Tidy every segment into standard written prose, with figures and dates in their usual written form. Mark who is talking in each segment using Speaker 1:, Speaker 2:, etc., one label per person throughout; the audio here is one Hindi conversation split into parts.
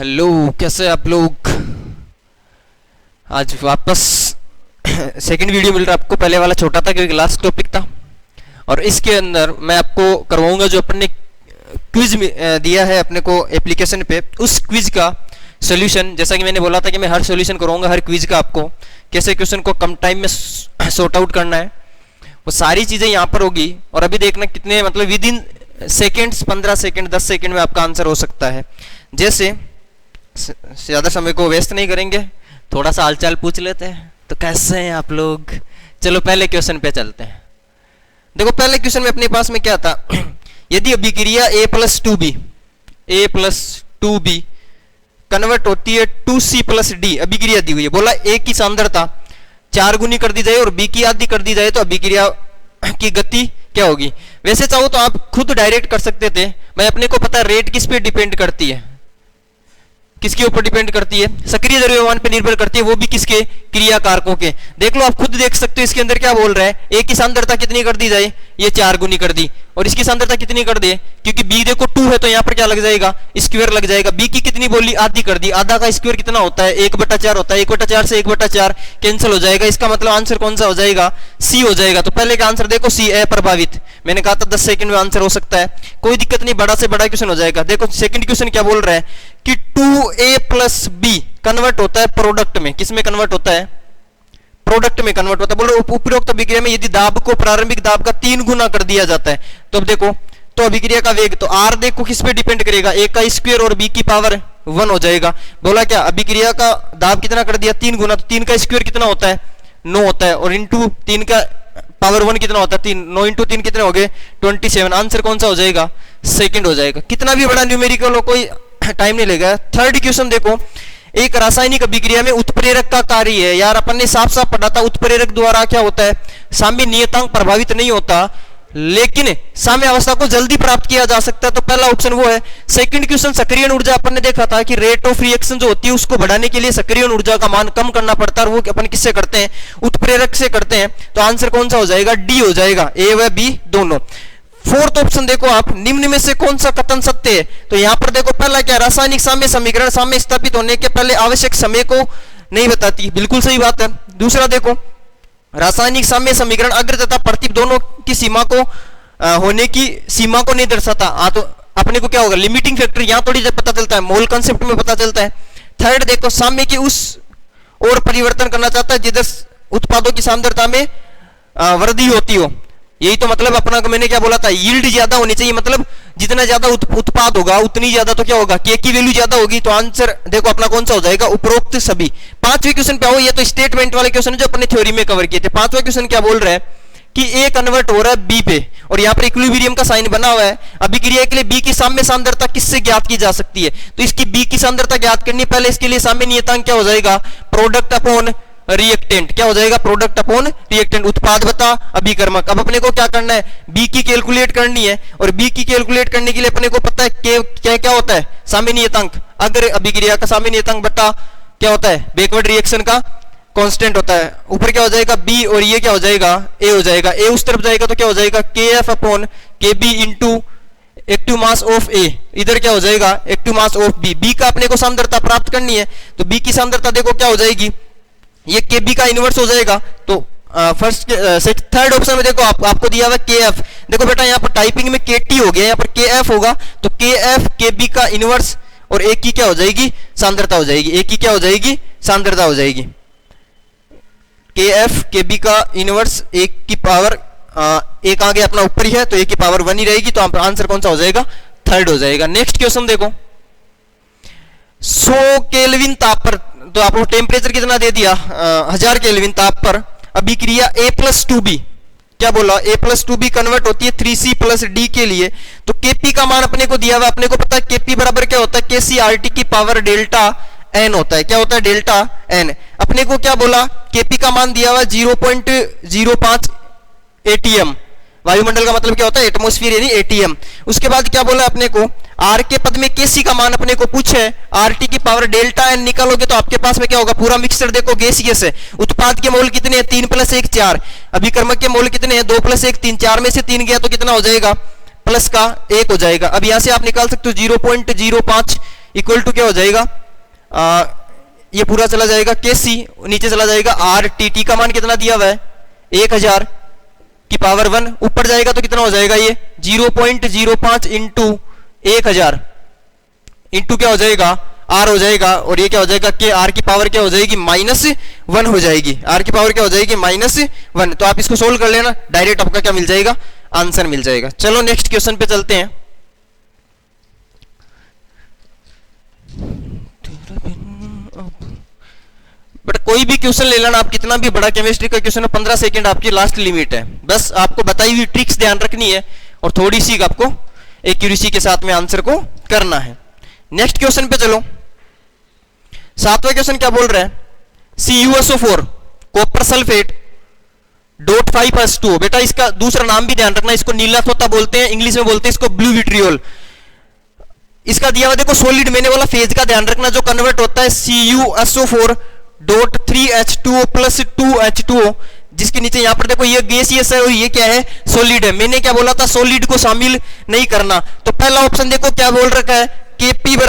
Speaker 1: हेलो, कैसे आप लोग। आज वापस सेकंड वीडियो मिल रहा है आपको। पहले वाला छोटा था क्योंकि लास्ट टॉपिक था, और इसके अंदर मैं आपको करवाऊंगा जो अपने क्विज दिया है अपने को एप्लीकेशन पे, उस क्विज का सोल्यूशन। जैसा कि मैंने बोला था कि मैं हर सोल्यूशन करवाऊंगा हर क्विज का, आपको कैसे क्वेश्चन को कम टाइम में सॉर्ट आउट करना है, वो सारी चीज़ें यहाँ पर होगी। और अभी देखना कितने मतलब with in seconds, 15 second 10 second में आपका आंसर हो सकता है। जैसे ज़्यादा समय को वेस्ट नहीं करेंगे, थोड़ा सा हालचाल पूछ लेते हैं। तो कैसे हैं आप लोग। चलो पहले क्वेश्चन पे चलते हैं। देखो पहले क्वेश्चन में अपने पास में क्या था, यदि अभिक्रिया A+2B कन्वर्ट होती है 2C+D, अभिक्रिया दी हुई है। बोला A की सांद्रता 4 गुनी कर दी जाए और B की आधी कर दी जाए तो अभिक्रिया की गति क्या होगी। वैसे चाहो तो आप खुद डायरेक्ट कर सकते थे, मैं अपने को पता है रेट किस पे डिपेंड करती है, किसके ऊपर डिपेंड करती है, सक्रिय द्रव्यमान पे निर्भर करती है, वो भी किसके, क्रिया कारकों के। देख लो, आप खुद देख सकते हो इसके अंदर क्या बोल रहा है। ए की सांद्रता कितनी कर दी जाए, ये 4 गुनी कर दी, और इसकी सांद्रता कितनी कर दे, क्योंकि बी देखो 2 है तो यहाँ पर क्या लग जाएगा, स्क्वायर लग जाएगा। बी की कितनी बोली, आधी कर दी, आधा का स्क्वायर कितना होता है, 1/4 होता है। 1/4 से 1/4 कैंसिल हो जाएगा। इसका मतलब आंसर कौन सा हो जाएगा, सी हो जाएगा। तो पहले का आंसर देखो सी, अप्रभावित। मैंने कहा था 10 सेकंड में आंसर हो सकता है, कोई दिक्कत नहीं, बड़ा से बड़ा क्वेश्चन हो जाएगा। देखो सेकंड क्वेश्चन क्या बोल रहा है कि 2A+B कन्वर्ट होता है प्रोडक्ट में। किस में कन्वर्ट होता है, प्रोडक्ट में कन्वर्ट होता है। बोलो उपरोक्त अभिक्रिया में यदि दाब को प्रारंभिक दाब का 3 गुना कर दिया जाता है, तो अब देखो तो अभिक्रिया का वेग, तो R देखो किस पे डिपेंड करेगा, A का स्क्वायर और B की पावर 1 हो जाएगा। बोला क्या, अभिक्रिया का दाब कितना कर दिया, 3 गुना, तो 3 का स्क्वायर कितना होता है, 9 होता है, और इंटू 3 का पावर 1 कितना होता है, 3, 9 इंटू 3 कितने हो गए, 27। आंसर कौन सा हो जाएगा, सेकंड हो जाएगा। कितना भी बड़ा न्यूमेरिकल हो, कोई टाइम नहीं लेगा। थर्ड क्वेश्चन देखो, एक रासायनिक अभिक्रिया में उत्प्रेरक का कार्य है। यार अपन ने साफ साफ पढ़ा था, उत्प्रेरक द्वारा क्या होता है, साम्य नियतांक प्रभावित नहीं होता, लेकिन साम्य अवस्था को जल्दी प्राप्त किया जा सकता है। तो पहला ऑप्शन वो है। सेकंड क्वेश्चन, सक्रियण ऊर्जा अपन ने देखा था कि रेट ऑफ रिएक्शन जो होती है उसको बढ़ाने के लिए सक्रियण ऊर्जा का मान कम करना पड़ता है, और वो अपन किससे करते हैं, उत्प्रेरक से करते हैं। तो आंसर कौन सा हो जाएगा, डी हो जाएगा, ए व बी दोनों। फोर्थ ऑप्शन देखो आप, निम्न में से कौन सा कथन सत्य है। तो यहां पर देखो पहला क्या, रासायनिक साम्य समीकरण साम्य स्थापित होने के पहले आवश्यक समय को नहीं बताती, बिल्कुल सही बात है। दूसरा देखो, रासायनिक साम्य समीकरण अग्र तथा प्रतिप दोनों की सीमा को होने की सीमा को नहीं दर्शाता। तो अपने को क्या होगा, लिमिटिंग फैक्टर यहां थोड़ी पता चलता है, मोल कंसेप्ट में पता चलता है। थर्ड देखो, साम्य की उस और परिवर्तन करना चाहता है जिधर उत्पादों की सांद्रता में वृद्धि होती हो। यही तो मतलब अपना, मैंने क्या बोला था, यील्ड ज्यादा होनी चाहिए, मतलब जितना ज्यादा उत्पाद होगा उतनी ज्यादा तो क्या होगा, के की वैल्यू ज्यादा होगी। तो आंसर देखो अपना कौन सा हो जाएगा, उपरोक्त सभी। पांचवें क्वेश्चन पे आओ, ये तो स्टेटमेंट वाले क्वेश्चन है जो अपने थ्योरी में कवर किए थे। पांचवा क्वेश्चन क्या बोल रहा है कि ए कन्वर्ट हो रहा है बी पे, और यहाँ पर इक्विलिब्रियम का साइन बना हुआ है। अभिक्रिया के लिए बी की साम्य सांद्रता किससे ज्ञात की जा सकती है, तो इसकी बी की सांद्रता ज्ञात करनी, पहले इसके लिए साम्य नियतांक क्या हो जाएगा, प्रोडक्ट अपॉन रिएक्टेंट। क्या हो जाएगा, प्रोडक्ट अपॉन रिएक्टेंट। उत्पाद बता अभिकर्मक। अब अपने को क्या करना है, बी की कैलकुलेट करनी है, और बी की कैलकुलेट करने के लिए अपने को पता है क्या क्या होता है, साम्य नियतांक, अग्र अभिक्रिया का साम्य नियतांक बता क्या होता है, बैकवर्ड रिएक्शन का कांस्टेंट होता है। ऊपर क्या हो जाएगा, बी, और ये क्या हो जाएगा, ए हो जाएगा। ए उस तरफ जाएगा तो क्या हो जाएगा, K F upon K B into active mass of A. इधर क्या हो जाएगा, active mass of B. B का अपने को सांद्रता प्राप्त करनी है, तो बी की सांद्रता देखो क्या हो जाएगी, ये के बी का इनवर्स हो जाएगा। तो फर्स्ट थर्ड ऑप्शन में देखो आपको दिया हुआ के एफ। देखो बेटा यहाँ पर टाइपिंग में के टी हो गया, यहाँ पर के एफ होगा, तो के एफ के बी का इनवर्स, और एक की क्या हो जाएगी, सांद्रता हो जाएगी। एक की क्या हो जाएगी, सांद्रता हो जाएगी। के एफ के बी का इनवर्स, एक की पावर एक आगे अपना ऊपर ही है, तो एक की पावर 1 ही रहेगी। तो आंसर कौन सा हो जाएगा, थर्ड हो जाएगा। नेक्स्ट क्वेश्चन देखो, 100 केल्विन ताप पर, तो आपको टेम्परेचर कितना दे दिया, 1000 केल्विन ताप पर अभिक्रिया A+2B, क्या बोला, A+2B कन्वर्ट होती है 3C+D के लिए। तो Kp का मान अपने को दिया हुआ, अपने को पता है Kp बराबर क्या होता है, KCRT की पावर डेल्टा n होता है। क्या होता है, डेल्टा n। अपने को क्या बोला, Kp का मान दिया हुआ 0.05 ATM, वायुमंडल का मतलब क्या होता है, एटमॉस्फेयर यानी ATM। उसके बाद क्या बोला अपने को, R के पद में Kc का मान अपने को पूछे, RT की पावर डेल्टा n निकालोगे तो आपके पास में क्या होगा, पूरा मिक्सचर देखो गैसियस है। उत्पाद के मोल कितने हैं, 3 + 1 4। अभिकर्मक के मोल कितने हैं, 2 + 1 3। 4 में से 3 गया तो कितना हो जाएगा, प्लस का 1 हो जाएगा। अब यहां से आप निकाल सकते हो 0.05 इक्वल टू क्या हो जाएगा, ये पूरा चला जाएगा KC, नीचे चला जाएगा RTT का मान कितना दिया हुआ है 1000 की पावर 1, ऊपर जाएगा तो कितना हो जाएगा ये 0.05 इंटू 1000 इंटू क्या हो जाएगा R हो जाएगा, और ये क्या हो जाएगा कि R की पावर क्या हो जाएगी -1 हो जाएगी, R की पावर क्या हो जाएगी -1। तो आप इसको सोल्व कर लेना, डायरेक्ट आपका क्या मिल जाएगा, आंसर मिल जाएगा। चलो नेक्स्ट क्वेश्चन पे चलते हैं। बट कोई भी क्वेश्चन ले लेना आप, कितना भी बड़ा केमिस्ट्री का क्वेश्चन है, 15 सेकंड आपकी लास्ट लिमिट है। बस आपको बताई हुई ट्रिक्स ध्यान रखनी है और थोड़ी सी आपको एक्यूरेसी के साथ में आंसर को करना है। नेक्स्ट क्वेश्चन पे चलो। 7वां क्वेश्चन क्या बोल रहा है, CuSO4 कॉपर सल्फेट .5H2O। बेटा इसका दूसरा नाम भी ध्यान रखना, इसको नीला तोता बोलते हैं, इंग्लिश में बोलते हैं इसको ब्लू विट्रियोल। इसका दिया हुआ देखो सॉलिड, मैंने बोला फेज का ध्यान रखना, जो कन्वर्ट होता है CuSO4 .3H2O + 2H2O, जिसके नीचे यहां पर देखो ये गैसियस है और ये क्या है, सॉलिड है। मैंने क्या बोला था, सॉलिड को शामिल नहीं करना। तो पहला ऑप्शन देखो क्या बोल रखा है, Kp =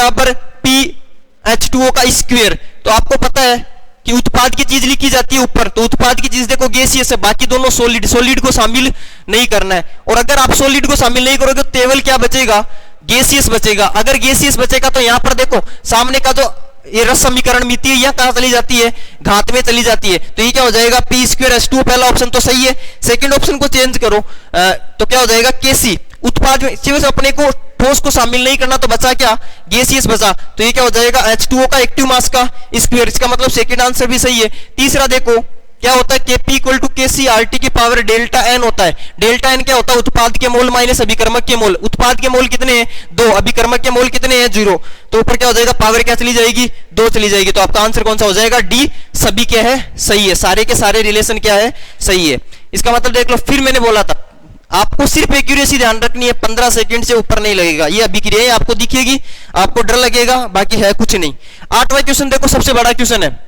Speaker 1: PH2O का स्क्वायर। तो आपको पता है कि उत्पाद की चीज लिखी जाती है ऊपर, तो उत्पाद की चीज देखो गैसियस है, बाकी दोनों सॉलिड, सॉलिड को शामिल नहीं करना है। और अगर आप सॉलिड को शामिल नहीं करोगे तो केवल क्या बचेगा, गैसियस बचेगा। अगर गैसियस बचेगा तो यहां पर देखो सामने का जो ये रस समीकरण मिलती है, यह कहां चली जाती है, घात में चली जाती है। तो ये क्या हो जाएगा P²H2। पहला ऑप्शन तो सही है। सेकंड ऑप्शन को चेंज करो तो क्या हो जाएगा Kc। उत्पाद में सिर्फ अपने को ठोस को शामिल नहीं करना, तो बचा क्या, गैसियस बचा। तो ये क्या हो जाएगा H2O का एक्टिव मास का स्क्वायर। इसका मतलब सेकंड आंसर भी सही है। तीसरा देखो क्या होता है, Kp = KcRT की पावर ΔN होता है। ΔN क्या होता है, उत्पाद के मोल माइनस अभिकर्मक के मोल। उत्पाद के मोल कितने हैं 2, अभिकर्मक के मोल कितने हैं 0। तो ऊपर क्या हो जाएगा, पावर क्या चली जाएगी 2 चली जाएगी। तो आपका आंसर कौन सा हो जाएगा, D। सभी क्या है, सही है, सारे के सारे रिलेशन क्या है, सही है। इसका मतलब देख लो, फिर मैंने बोला था आपको सिर्फ एक्यूरेसी ध्यान रखनी है, 15 सेकंड से ऊपर नहीं लगेगा। ये अभिक्रिया आपको दिखेगी, आपको डर लगेगा, बाकी है कुछ नहीं। 8वां क्वेश्चन देखो, सबसे बड़ा क्वेश्चन है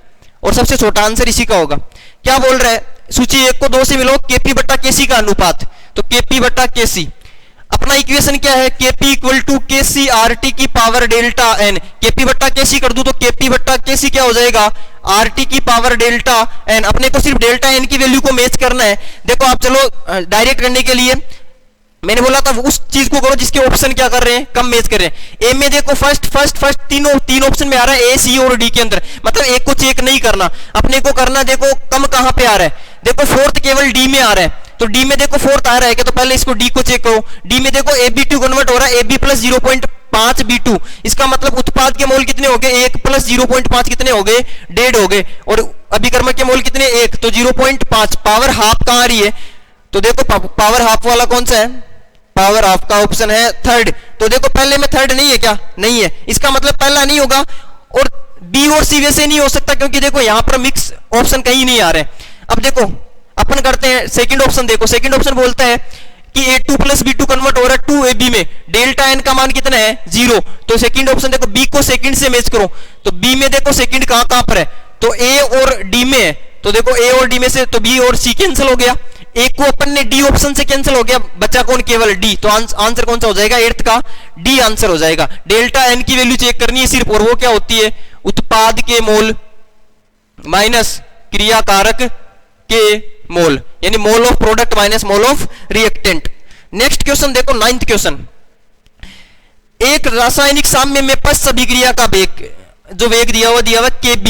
Speaker 1: और सबसे छोटा आंसर इसी का होगा। क्या बोल रहा है, सूची 1 को 2 से मिलो, Kp/Kc का अनुपात। तो Kp/Kc अपना इक्वेशन क्या है, Kp = KcRT की पावर ΔN। Kp/Kc कर दूं तो Kp/Kc क्या हो जाएगा, RT की पावर ΔN। अपने को सिर्फ ΔN की वैल्यू को मैच करना है। देखो आप चलो डायरेक्ट करने के लिए मैंने बोला था उस चीज को करो जिसके ऑप्शन क्या कर रहे हैं, कम मैच कर रहे हैं। ए में देखो फर्स्ट तीन ऑप्शन में आ रहा है, ए, सी और डी के अंदर, मतलब एक को चेक नहीं करना, अपने को करना देखो कम कहां पे आ रहा है। देखो फोर्थ केवल डी में आ रहा है, तो डी में देखो फोर्थ आ रहा है, तो पहले इसको डी को चेक करो। डी में देखो AB2 कन्वर्ट हो रहा है, AB + 0.5 B2। इसका मतलब उत्पाद के मोल कितने हो गए, 1 + 0.5 कितने हो गए, 1.5 हो गए। और अभिकर्मक के मोल कितने, 1, तो 0.5। पावर हाफ कहां आ रही है, तो देखो पावर हाफ वाला कौन सा है, पावर हाफ का ऑप्शन है थर्ड। तो देखो पहले में थर्ड नहीं है क्या, नहीं है, इसका मतलब पहला नहीं होगा। और बी और सी वैसे नहीं हो सकता, क्योंकि देखो यहां पर मिक्स ऑप्शन कहीं नहीं आ रहे। अब देखो अपन करते हैं सेकंड ऑप्शन। देखो सेकंड ऑप्शन बोलता है कि A2 + B2 कन्वर्ट हो रहा है 2AB में, ΔN का मान कितना है 0। तो सेकंड ऑप्शन देखो B को सेकंड से मैच करो, तो B में देखो सेकंड कहां पर है, तो A और D में है। तो देखो A और D में से तो B और C कैंसिल हो गया, एक को अपन ने डी ऑप्शन से कैंसिल हो गया, बचा कौन, केवल डी। तो आंसर कौन सा हो जाएगा, 8th का डी आंसर हो जाएगा। ΔN की वैल्यू चेक करनी है सिर्फ, और वो क्या होती है, उत्पाद के मोल माइनस क्रियाकारक के मोल, यानी mole of product minus mole of reactant. Next question देखो 9th क्वेश्चन। एक रासायनिक साम्य में पश्च अभिक्रिया का वेग, जो वेग दिया हुआ Kb,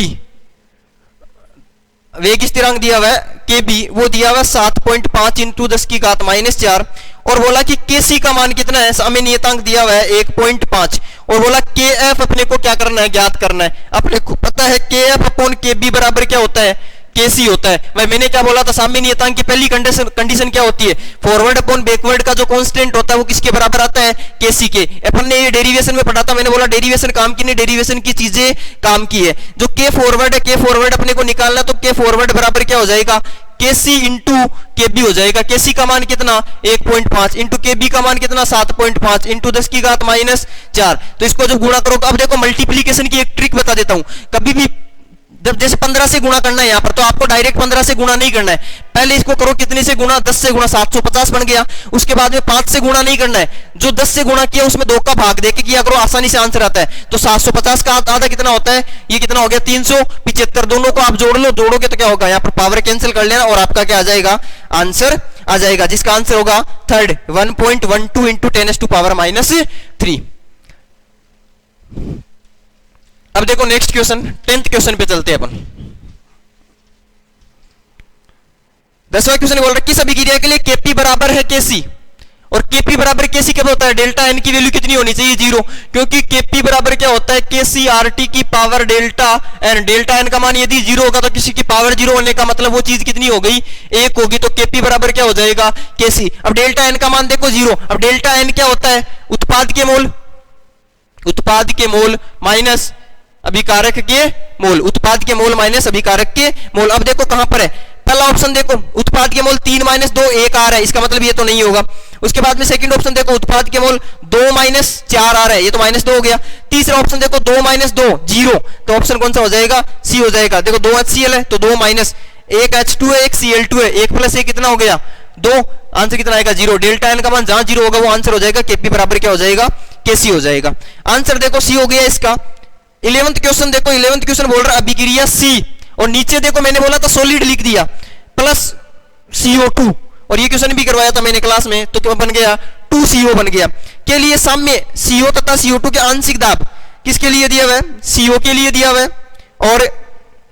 Speaker 1: वेग स्थिरांक दिया हुआ है Kb, वो दिया हुआ 7.5 × 10⁻⁴। और बोला कि Kc का मान कितना है, समय नियतांक दिया हुआ है 1.5। और बोला Kf अपने को क्या करना है, ज्ञात करना है। अपने को पता है Kf/Kb बराबर क्या होता है, Kc होता है। भाई मैंने क्या बोला था, साम्य नियतांक की पहली कंडीशन क्या होती है, फॉरवर्ड अपॉन बैकवर्ड का जो कांस्टेंट होता है वो किसके बराबर आता है, Kc के। अपन ने ये डेरिवेशन में पढ़ा था, मैंने बोला डेरिवेशन काम की नहीं, डेरिवेशन की चीजें काम की है। जो K फॉरवर्ड है, K फॉरवर्ड अपने को निकालना, तो K फॉरवर्ड बराबर क्या हो जाएगा, Kc × Kb हो जाएगा। Kc का मान कितना 1.5 × Kb का मान कितना 7.5 × 10⁻⁴। तो इसको जब गुणा करो, अब देखो मल्टीप्लीकेशन की एक ट्रिक बता देता हूं। कभी भी जब जैसे 15 से गुणा करना है यहां पर, तो आपको डायरेक्ट 15 से गुणा नहीं करना है, पहले इसको करो कितने से गुणा, 10 से गुणा, 750 बन गया। उसके बाद में 5 से गुणा नहीं करना है, जो 10 से गुणा किया उसमें 2 का भाग देके किया करो, आसानी से आंसर आता है। तो 750 का आधा कितना होता है, ये कितना हो गया 375, दोनों को आप जोड़ लो, जोड़ोगे तो क्या होगा, यहां पर पावर कैंसिल कर लेना और आपका क्या आ जाएगा, आंसर आ जाएगा, जिसका आंसर होगा थर्ड 1.12 इंटू 10⁻³ अब देखो नेक्स्ट क्वेश्चन, 10th क्वेश्चन पे चलते हैं अपन। 10वां क्वेश्चन बोल रहा है किस अभिक्रिया के लिए Kp बराबर है Kc, और Kp बराबर Kc कब होता है, डेल्टा n की वैल्यू कितनी होनी चाहिए, 0, क्योंकि Kp बराबर क्या होता है, Kc RT की power delta n, delta n का मान यदि 0 होगा तो किसी की पावर 0 होने का मतलब वो चीज कितनी हो गई, 1 होगी, तो Kp बराबर क्या हो जाएगा, Kc। अब डेल्टा n का मान देखो 0, अब डेल्टा n क्या होता है, उत्पाद के मोल, उत्पाद के मोल माइनस अभिकारक के मोल, उत्पाद के मोल माइनस अभिकारक के मोल। अब देखो कहां पर है, पहला ऑप्शन देखो उत्पाद के मोल 3 - 2 1 आ रहा है, इसका मतलब ये तो नहीं होगा। उसके बाद में सेकंड ऑप्शन देखो उत्पाद के मोल 2 - 4 आ रहा है, ये तो -2 हो गया। तीसरा ऑप्शन देखो 2 - 2 0, तो ऑप्शन कौन सा हो जाएगा, सी हो जाएगा। देखो 2 HCl है तो 2 माइनस, 1 H2 है, 1 Cl2 है, 1 + 1 कितना हो गया 2, आंसर कितना आएगा 0। डेल्टा n का मान जहां 0 होगा वो आंसर हो जाएगा, Kp बराबर क्या हो जाएगा, Kc हो जाएगा। आंसर देखो सी हो गया इसका। 11th क्वेश्चन देखो, 11th क्वेश्चन बोल रहा है अभिक्रिया C, और नीचे देखो मैंने बोला था सॉलिड लिख दिया प्लस CO2, और ये क्वेश्चन भी करवाया था मैंने क्लास में, तो क्या बन गया 2CO बन गया। के लिए साम्य CO तथा CO2 के आंशिक दाब किसके लिए दिया हुआ है, CO के लिए दिया हुआ है, और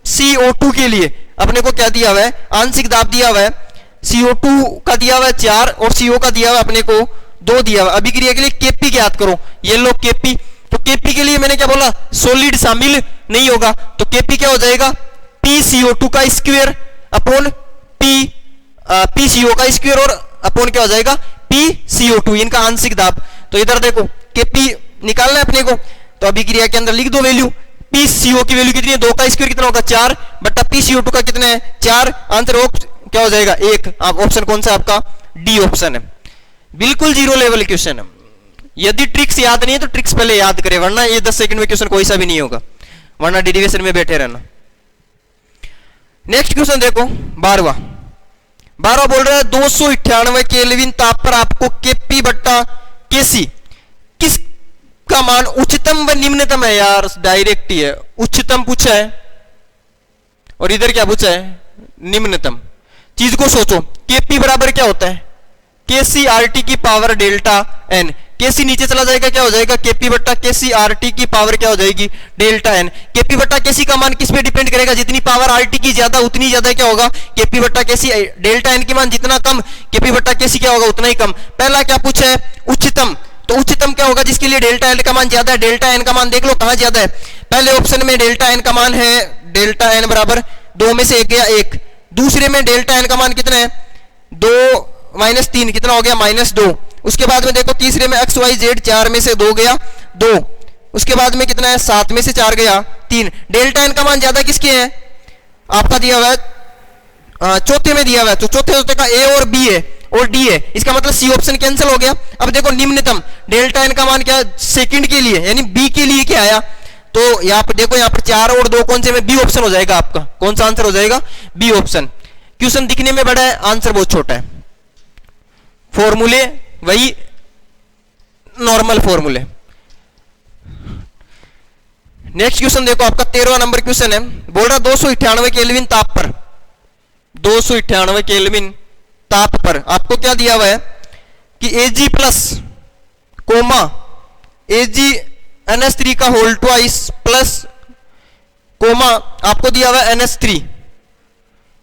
Speaker 1: CO2 के लिए अपने को क्या दिया हुआ है, आंशिक दाब दिया हुआ है। CO2 का दिया हुआ है 4 और CO का दिया हुआ है अपने को 2 दिया हुआ। अभिक्रिया के लिए Kp ज्ञात करो, ये लो Kp, तो Kp के लिए मैंने क्या बोला, सॉलिड शामिल नहीं होगा, तो Kp क्या हो जाएगा, PCO2 का स्क्वायर अपॉन PCO का स्क्वायर और अपॉन क्या हो जाएगा PCO2, इनका आंशिक दाब। तो इधर देखो Kp निकालना है अपने को, तो अभिक्रिया के अंदर लिख दो वैल्यू, PCO की वैल्यू कितनी है, 2 का स्क्वायर कितना होगा 4 बटा PCO2 का कितना है 4, आंसर क्या हो जाएगा 1। ऑप्शन कौन सा आपका, डी ऑप्शन है। बिल्कुल 0 लेवल क्वेश्चन है, यदि ट्रिक्स याद नहीं है तो ट्रिक्स पहले याद करें, वरना ये 10 सेकंड में क्वेश्चन कोई सा भी नहीं होगा, वरना डेरिवेशन में बैठे रहना। नेक्स्ट क्वेश्चन देखो 12वां बोल रहा है 298 केल्विन ताप पर आपको Kp बट्टा Kc किस का मान उच्चतम व निम्नतम है, यार डायरेक्ट ही है, उच्चतम पूछा है और इधर क्या पूछा है निम्नतम। चीज को सोचो, Kp बराबर क्या होता है, Kc RT की पावर डेल्टा n, Kc नीचे चला जाएगा क्या हो जाएगा, Kp बट्टा Kc RT की पावर क्या हो जाएगी डेल्टा n। Kp बट्टा Kc का मान किस पे डिपेंड करेगा, जितनी पावर RT की ज्यादा उतनी ज्यादा क्या होगा Kp बट्टा Kc, डेल्टा n की मान जितना कम Kp बट्टा Kc क्या होगा उतना ही कम। पहला क्या पूछा है उच्चतम, तो उच्चतम क्या होगा जिसके लिए डेल्टा n का मान ज्यादा है, डेल्टा n का मान देख लो कहां ज्यादा है, पहले ऑप्शन में डेल्टा n का मान है, डेल्टा n बराबर 2 में से 1 गया 1, दूसरे में डेल्टा n का मान कितना है 2 - 3 कितना हो गया -2, उसके बाद में देखो तीसरे में x y z 4 में से 2 गया 2, उसके बाद में कितना है 7 में से 4 गया 3। डेल्टा n का मान ज्यादा किसके है, आपका दिया हुआ है चौथे में दिया हुआ है, तो चौथे का A और B है और D है, इसका मतलब C ऑप्शन कैंसिल हो गया। अब देखो निम्नतम डेल्टा n का मान क्या सेकंड के लिए यानी B के लिए क्या आया, तो यहाँ पर देखो यहाँ पर 4 और 2 कौन से में B ऑप्शन हो जाएगा, आपका कौन सा आंसर हो जाएगा B ऑप्शन। क्वेश्चन दिखने में बड़ा है आंसर बहुत छोटा है, फॉर्मूले वही नॉर्मल फॉर्मूले। नेक्स्ट क्वेश्चन देखो आपका 13वां नंबर क्वेश्चन है, बोल रहा 298 केल्विन ताप पर, 298 केल्विन ताप पर आपको क्या दिया हुआ है कि Ag प्लस कोमा AgNH3 का होल ट्वाइस प्लस कोमा आपको दिया हुआ है NH3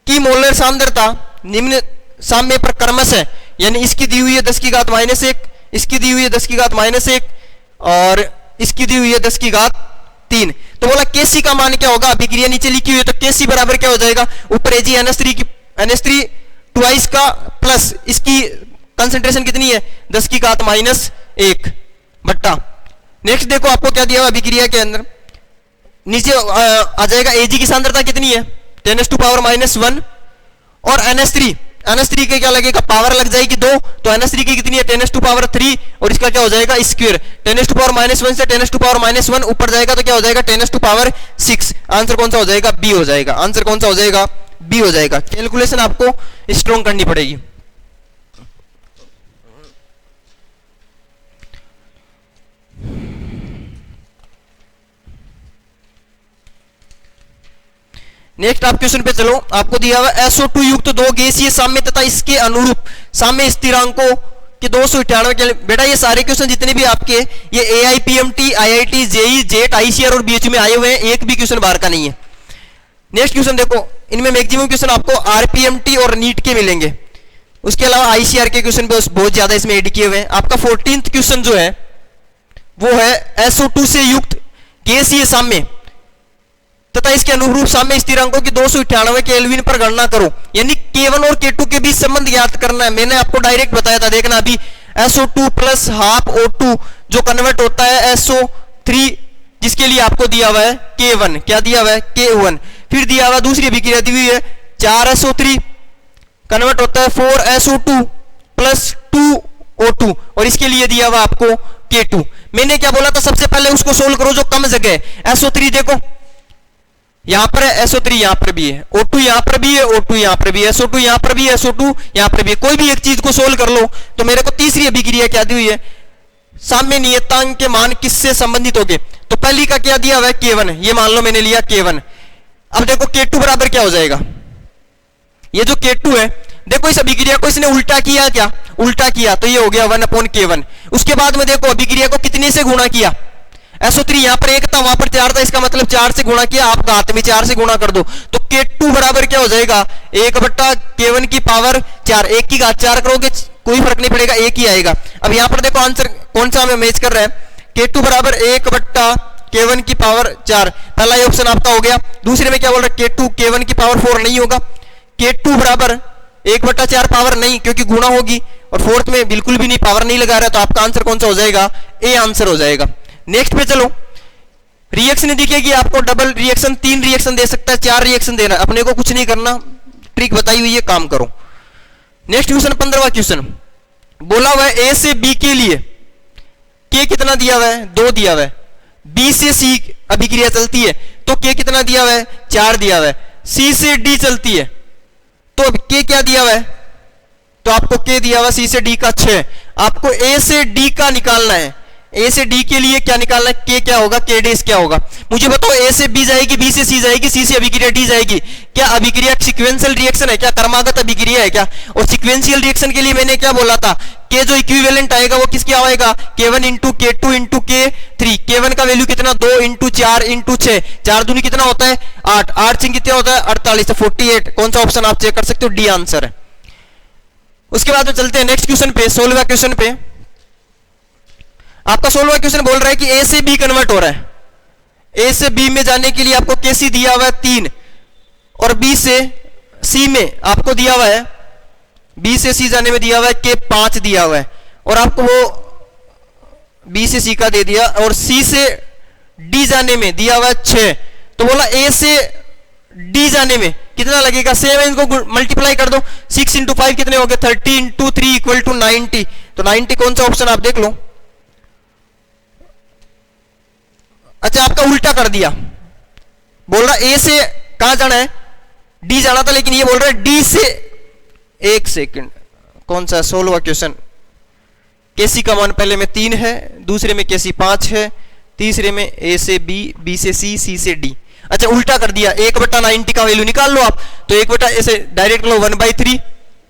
Speaker 1: की मोलर सांद्रता निम्न साम्य पर क्रमश है, यानी इसकी दी हुई है 10 की घात -1, इसकी दी हुई है 10 की घात -1 और इसकी दी हुई है 10 की घात 3। तो बोला Kc का मान क्या होगा, अभिक्रिया नीचे लिखी हुई है, तो Kc बराबर क्या हो जाएगा, ऊपर NH3 ट्वाइस का प्लस इसकी कंसंट्रेशन कितनी है 10 की घात -1 बट्टा। नेक्स्ट देखो आपको क्या दिया हुआ अभिक्रिया के अंदर, नीचे आ जाएगा Ag की सांद्रता कितनी है 10⁻⁻1 और NH3 के क्या लगेगा, पावर लग जाएगी 2, तो NH3 की कितनी है 10⁻3 और इसका क्या हो जाएगा स्क्वायर, 10⁻⁻1 से 10⁻⁻1 ऊपर जाएगा तो क्या हो जाएगा 10⁻6। आंसर कौन सा हो जाएगा, बी हो जाएगा। आंसर कौन सा हो जाएगा, बी हो जाएगा। कैलकुलेशन आपको स्ट्रॉन्ग करनी पड़ेगी। नेक्स्ट आप क्वेश्चन पे चलो। आपको दिया हुआ SO2 युक्त दो गैसीय साम्य तथा इसके अनुरूप साम्य स्थिरांकों के 298 के। बेटा ये सारे क्वेश्चन जितने भी आपके ये AIPMT, IIT, JEE, JET, ICR और BHU में आए हुए हैं, एक भी क्वेश्चन बाहर का नहीं है। नेक्स्ट क्वेश्चन देखो, इनमें मैक्सिमम क्वेश्चन आपको RPMT और नीट के मिलेंगे, उसके अलावा ICR के क्वेश्चन बहुत ज्यादा इसमें एड किए हुए हैं। आपका 14th क्वेश्चन जो है वो है SO2 से युक्त गैसीय साम्य तथा इसके अनुरूप साम्य स्थिरांकों की 298 केल्विन पर गणना करो। यानी K1 और K2 के बीच संबंध ज्ञात करना है। मैंने आपको डायरेक्ट बताया था, देखना अभी SO2 प्लस हाफ O2 जो कन्वर्ट होता है SO3 जिसके लिए आपको दिया हुआ है K1, क्या दिया हुआ है K1। फिर दिया हुआ दूसरी अभिक्रिया दी हुई है 4SO3 कन्वर्ट होता है 4SO2 प्लस 2O2 और इसके लिए दिया हुआ आपको K2। मैंने क्या बोला था, सबसे पहले उसको सोल्व करो जो कम जगह है। SO3 देखो यहां पर है, SO3 यहां पर भी है, O2 यहां पर भी है, O2 यहां पर भी है, SO2 यहां पर भी है, SO2 यहां पर भी है। कोई भी एक चीज को सोल्व कर लो तो मेरे को तीसरी अभिक्रिया क्या दी हुई है, साम्य नियतांक के मान किससे संबंधित होंगे। तो पहली का क्या दिया हुआ है K1, ये मान लो मैंने लिया K1। अब देखो K2 बराबर क्या हो जाएगा, ये जो K2 है देखो इस अभिक्रिया को इसने उल्टा किया, क्या उल्टा किया तो ये हो गया 1/K1। उसके बाद में देखो अभिक्रिया को कितने से गुणा किया, SO3 यहां पर 1 था वहां पर 4 था, इसका मतलब 4 से गुणा किया, आप घात में 4 से गुणा कर दो तो K2 बराबर क्या हो जाएगा 1/K1 की पावर 4। 1 की घात 4 करोगे कोई फर्क नहीं पड़ेगा, 1 ही आएगा। अब यहां पर देखो आंसर कौन सा हमें मैच कर रहा है, K2 बराबर 1/K1 की पावर 4, पहला ये ऑप्शन आपका हो गया। दूसरे में क्या बोल रहा है K2 K1 की पावर 4 नहीं होगा, K2 बराबर 1/4 पावर नहीं क्योंकि गुणा होगी, और फोर्थ में बिल्कुल भी नहीं पावर नहीं लगा रहा, तो आपका आंसर कौन सा हो जाएगा, ए आंसर हो जाएगा। नेक्स्ट पे चलो, रिएक्शन दिखेगी आपको, डबल रिएक्शन 3 रिएक्शन दे सकता है, 4 रिएक्शन देना, अपने को कुछ नहीं करना, ट्रिक बताई हुई है, काम करो। नेक्स्ट क्वेश्चन 15वां क्वेश्चन बोला हुआ है A से B के लिए K कितना दिया हुआ है 2 दिया हुआ है, B से C अभिक्रिया चलती है तो K कितना दिया हुआ है 4 दिया हुआ है, C से D चलती है तो अब K क्या दिया हुआ है, तो आपको K दिया हुआ C से D का 6। आपको A से D का निकालना है, A से D के लिए क्या निकालना है, K क्या होगा, K डैश क्या होगा। मुझे बताओ A से B जाएगी, B से C जाएगी, C से अभिक्रिया D जाएगी, क्या अभिक्रिया सीक्वेंशियल रिएक्शन है, क्या क्रमागत अभिक्रिया है क्या। और सीक्वेंशियल रिएक्शन के लिए मैंने क्या बोला था, K जो इक्विवेलेंट आएगा वो किसके आएगा, K1 into K2 into K3। K1 का वैल्यू कितना 2 इंटू 4 इंटू 6, 4 दूनी कितना होता है 8, 8 से कितना होता है 48, 48। कौन सा ऑप्शन आप चेक कर सकते हो, डी आंसर है। उसके बाद में चलते हैं नेक्स्ट क्वेश्चन पे, 16वां क्वेश्चन पे। आपका 16वां क्वेश्चन बोल रहा है कि A से B कन्वर्ट हो रहा है, A से B में जाने के लिए आपको KC दिया हुआ है 3 और B से C में आपको दिया हुआ है, B से C जाने में दिया हुआ है K5 दिया हुआ है, और आपको वो B से C का दे दिया, और C से D जाने में दिया हुआ है 6। तो बोला A से D जाने में कितना लगेगा, सेम है, इनको मल्टीप्लाई कर दो, 6 इंटू 5 कितने हो गए 30 इंटू 3 इक्वल टू 90। तो 90 कौन सा ऑप्शन आप देख लो। अच्छा आपका उल्टा कर दिया, बोल रहा A से कहां जाना है, D जाना था, लेकिन ये बोल रहा है D से, एक सेकंड, कौन सा 16वां क्वेश्चन, KC का मान पहले में 3 है, दूसरे में KC 5 है, तीसरे में A से B, B से C, C से D। अच्छा उल्टा कर दिया, 1/90 का वैल्यू निकाल लो आप, तो 1 ऐसे डायरेक्ट लो 1/3